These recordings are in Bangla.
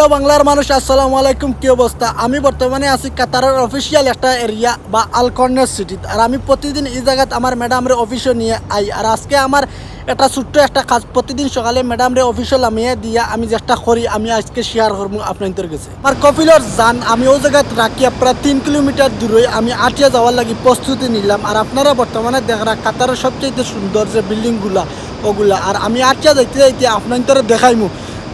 হ্যালো বাংলার মানুষ, আসসালামু আলাইকুম। কি অবস্থা? আমি বর্তমানে আছি কাতারের অফিসিয়াল একটা এরিয়া বা আল কর্নার সিটি। আর আমি প্রতিদিন এই জায়গাত আমার ম্যাডামরে অফিসে নিয়ে আই। আর আজকে আমার একটা ছোট্ট একটা কাজ, প্রতিদিন সকালে ম্যাডামরে অফিসে নামিয়ে দিয়া আমি চেষ্টা করি আমি আজকে শেয়ার করবো আপনাদের কাছে। আমার কপিলর যান আমি ওই জায়গায় রাখিয়া প্রায় 3 কিলোমিটার দূরে আমি আটিয়া যাওয়ার লাগি প্রস্তুতি নিলাম। আর আপনারা বর্তমানে দেখরা কাতারের সবচেয়ে সুন্দর যে বিল্ডিংগুলা ওগুলা। আর আমি আটিয়া যাইতে যাইতে আপনাদের দেখাইমু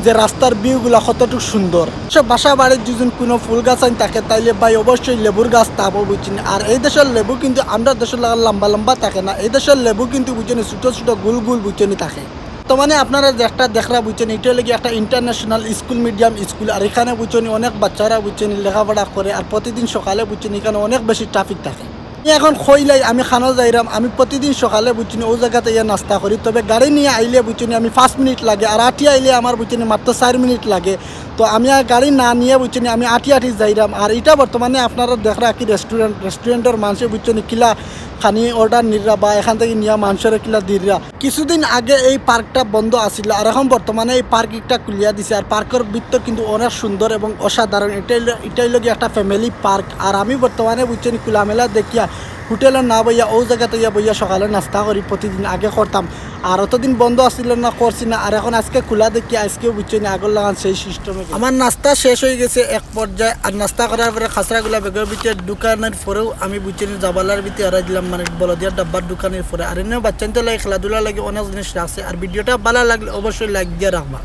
যে রাস্তার ভিউগুলা কতটুকু সুন্দর। সব বাসা বাড়ির দুজন কোনো ফুল গাছ আইন থাকে তাইলে ভাই অবশ্যই লেবুর গাছ তাবো বুঝছেন। আর এই দেশের লেবু কিন্তু আমরা দেশের লাগা লম্বা লম্বা থাকে না, এই দেশের লেবু কিন্তু বুঝছেন ছোটো ছোটো গুল গুল বুঝছেন থাকে। তো মানে আপনারা যেটা দেখরা বুঝছেন এটা লেগে একটা ইন্টারন্যাশনাল স্কুল, মিডিয়াম স্কুল। আর এখানে বুঝছেন অনেক বাচ্চারা বুঝছেন লেখাপড়া করে। আর প্রতিদিন সকালে বুঝছেন এখানে অনেক বেশি ট্রাফিক থাকে। আমি এখন খইলাই আমি খানো যাইরাম। আমি প্রতিদিন সকালে বুঝছিনি ওই জায়গাতে ইয়ে নাস্তা করি, তবে গাড়ি নিয়ে আইলে বুঝছিনি আমি 5 মিনিট লাগে। আর আটি আইলে আমার বুঝছিনি মাত্র 4 মিনিট লাগে। তো আমি আর গাড়ি না নিয়ে বুঝছিনি আমি আটি যাইরাম। আর এটা বর্তমানে আপনারা দেখরা কি রেস্টুরেন্টের মানুষে বুঝছেনি কিলা খানি অর্ডার নিরা বা এখান থেকে নিয়ে মানুষের কিলা দিরা। কিছুদিন আগে এই পার্কটা বন্ধ আছিল, আর এখন বর্তমানে এই পার্কটা খুলিয়া দিছে। আর পার্কের ভিতর কিন্তু অনেক সুন্দর এবং অসাধারণ। এটাই লগে একটা ফ্যামিলি পার্ক। আর আমি বর্তমানে বুঝছেন খোলামেলা দেখিয়া হোটেলে না বইয়া ও জায়গাতে বইয়া সকালে নাস্তা করি, প্রতিদিন আগে করতাম। আর অতদিন বন্ধ আসছিল না, করছি না। আর এখন আজকে খোলা দেখি আজকেও বুঝছেন আগর লাগান সেই সিস্টেমে। আমার নাস্তা শেষ হয়ে গেছে এক পর্যায়ে। আর নাস্তা করার পরে খাসরাগুলা বেগের ভিতরে দোকানের পরেও আমি বুঝছেন জাবালার ভিতরে এড়াই দিলাম, মানে বলদিয়ার ডাব্বার দোকানের পরে। আর এনে বাচ্চাদের লাগে খেলাধুলা লাগে অনেক জিনিস রাখছে। আর ভিডিওটা ভালো লাগলে অবশ্যই লাইক দিয়ে রাখবা।